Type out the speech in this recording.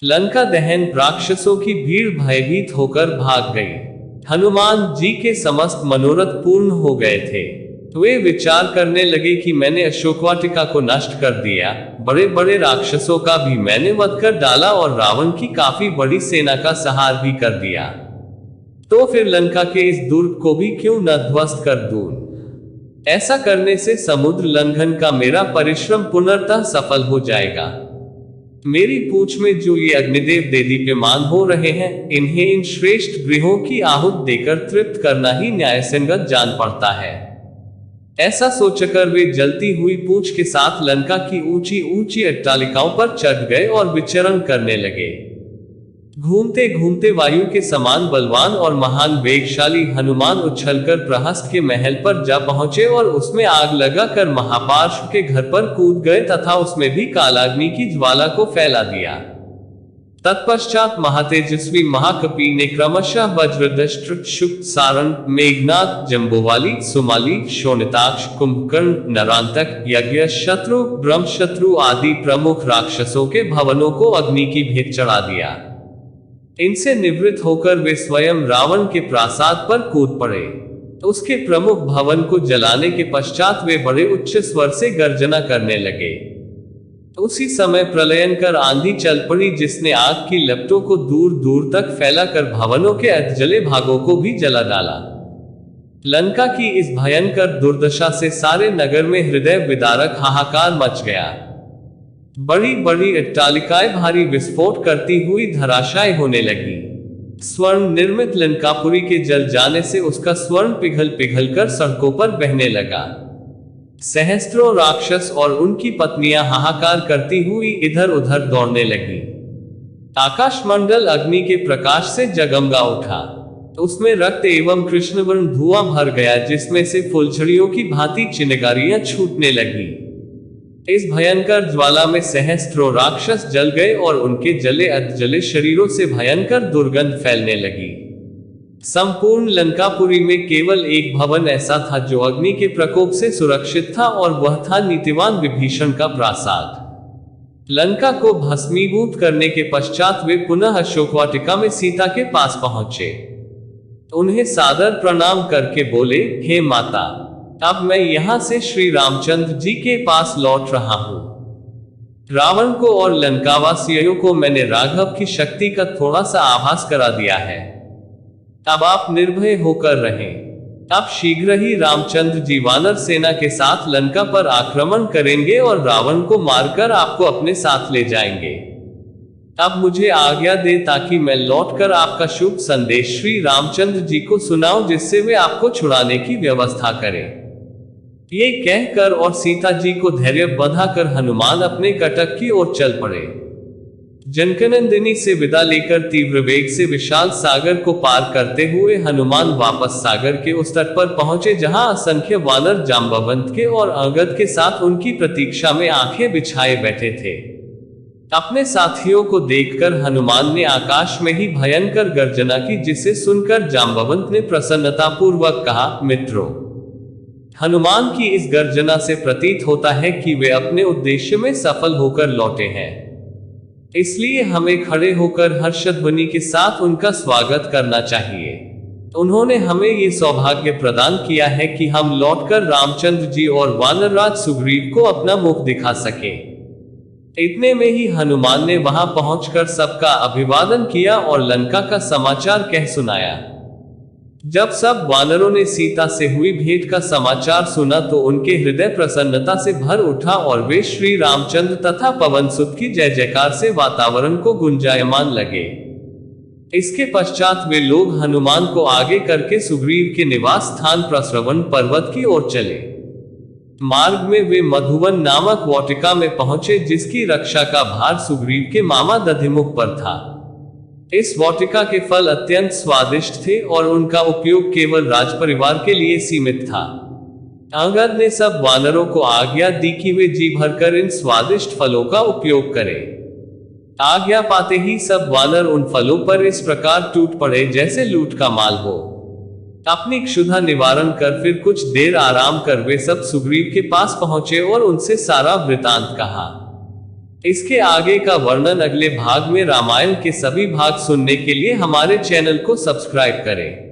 लंका दहन, राक्षसों की भीड़ भयभीत होकर भाग गई। हनुमान जी के समस्त मनोरथ पूर्ण हो गए थे। वे विचार करने लगे कि मैंने अशोकवाटिका को नष्ट कर दिया, बड़े बड़े राक्षसों का भी मैंने वध कर डाला और रावण की काफी बड़ी सेना का संहार भी कर दिया। तो फिर लंका के इस दुर्ग को भी क्यों न ध्वस्त कर दूं? ऐसा करने से समुद्र लंघन का मेरा परिश्रम पुनर्तः सफल हो जाएगा। मेरी पूंछ में जो ये अग्निदेव देदीप्यमान हो रहे हैं, इन्हें इन श्रेष्ठ गृहों की आहूत देकर तृप्त करना ही न्यायसंगत जान पड़ता है। ऐसा सोचकर वे जलती हुई पूंछ के साथ लंका की ऊंची ऊंची अट्टालिकाओं पर चढ़ गए और विचरण करने लगे। घूमते घूमते वायु के समान बलवान और महान वेगशाली हनुमान उछलकर प्रहस्त के महल पर जा पहुंचे और उसमें आग लगाकर महापार्श्व के घर पर कूद गए तथा उसमें भी कालाग्नि की ज्वाला को फैला दिया। तत्पश्चात महातेजस्वी महाकपि ने क्रमशः वज्रदष्ट, शुक, सारण, मेघनाद, जम्बोवाली, सुमाली, शोणिताक्ष, कुंभकर्ण, नरांतक, यज्ञ, शत्रु, ब्रह्मशत्रु आदि प्रमुख राक्षसों के भवनों को अग्नि की भेंट चढ़ा दिया। इनसे निवृत्त होकर वे स्वयं रावण के प्रासाद पर कूद पड़े। उसके प्रमुख भवन को जलाने के पश्चात वे बड़े उच्च स्वर से गर्जना करने लगे। उसी समय प्रलयंकर आंधी चल पड़ी, जिसने आग की लपटों को दूर दूर तक फैलाकर भवनों के अधजले भागों को भी जला डाला। लंका की इस भयंकर दुर्दशा से सारे नगर में हृदय विदारक हाहाकार मच गया। बड़ी बड़ी अट्टालिकाएं भारी विस्फोट करती हुई धराशायी होने लगी। स्वर्ण निर्मित लंकापुरी के जल जाने से उसका स्वर्ण पिघल पिघल कर सड़कों पर बहने लगा। सहस्त्रों राक्षस और उनकी पत्नियां हाहाकार करती हुई इधर उधर दौड़ने लगी। आकाशमंडल अग्नि के प्रकाश से जगमगा उठा। उसमें रक्त एवं कृष्णवर्ण धुआं भर गया, जिसमें से फुलझड़ियों की भांति चिनगारियां छूटने लगी। इस भयंकर ज्वाला में सहस्त्रों राक्षस जल गए और उनके जले अधजले शरीरों से भयंकर दुर्गंध फैलने लगी। संपूर्ण लंकापुरी में केवल एक भवन ऐसा था जो अग्नि के प्रकोप से सुरक्षित था, और वह था नीतिवान विभीषण का प्रासाद। लंका को भस्मीभूत करने के पश्चात वे पुनः अशोकवाटिका में सीता के पास पहुंचे। उन्हें सादर प्रणाम करके बोले, हे माता, अब मैं यहां से श्री रामचंद्र जी के पास लौट रहा हूं। रावण को और लंकावासियों को मैंने राघव की शक्ति का थोड़ा सा आभास करा दिया है। अब आप निर्भय होकर रहें। अब शीघ्र ही रामचंद्र जी वानर सेना के साथ लंका पर आक्रमण करेंगे और रावण को मारकर आपको अपने साथ ले जाएंगे। अब मुझे आज्ञा दे ताकि मैं लौटकर आपका शुभ संदेश श्री रामचंद्र जी को सुनाऊं, जिससे वे आपको छुड़ाने की व्यवस्था करें। ये कहकर और सीता जी को धैर्य बंधाकर हनुमान अपने कटक की ओर चल पड़े। जनकनंदिनी से विदा लेकर तीव्र वेग से विशाल सागर को पार करते हुए हनुमान वापस सागर के उस तट पर पहुंचे, जहां असंख्य वानर जांबवंत के और अंगद के साथ उनकी प्रतीक्षा में आंखें बिछाए बैठे थे। अपने साथियों को देखकर हनुमान ने आकाश में ही भयंकर गर्जना की, जिसे सुनकर जांबवंत ने प्रसन्नतापूर्वक कहा, मित्रों, हनुमान की इस गर्जना से प्रतीत होता है कि वे अपने उद्देश्य में सफल होकर लौटे हैं। इसलिए हमें खड़े होकर हर्षध्वनि के साथ उनका स्वागत करना चाहिए। उन्होंने हमें ये सौभाग्य प्रदान किया है कि हम लौटकर रामचंद्र जी और वानरराज सुग्रीव को अपना मुख दिखा सके। इतने में ही हनुमान ने वहां पहुंचकर सबका अभिवादन किया और लंका का समाचार कह सुनाया। जब सब वानरों ने सीता से हुई भेंट का समाचार सुना तो उनके हृदय प्रसन्नता से भर उठा और वे श्री रामचंद्र तथा पवन सुत की जय जयकार से वातावरण को गुंजायमान लगे। इसके पश्चात वे लोग हनुमान को आगे करके सुग्रीव के निवास स्थान प्रस्रवण पर्वत की ओर चले। मार्ग में वे मधुवन नामक वाटिका में पहुंचे, जिसकी रक्षा का भार सुग्रीव के मामा दधिमुख पर था। इस वाटिका के फल अत्यंत स्वादिष्ट थे और उनका उपयोग केवल राजपरिवार के लिए सीमित था। अंगद ने सब वानरों को आज्ञा दी कि वे जी भरकर इन स्वादिष्ट फलों का उपयोग करें। आज्ञा पाते ही सब वानर उन फलों पर इस प्रकार टूट पड़े जैसे लूट का माल हो। अपनी क्षुधा निवारण कर फिर कुछ देर आराम कर वे सब सुग्रीव के पास पहुंचे और उनसे सारा वृतांत कहा। इसके आगे का वर्णन अगले भाग में। रामायण के सभी भाग सुनने के लिए हमारे चैनल को सब्सक्राइब करें।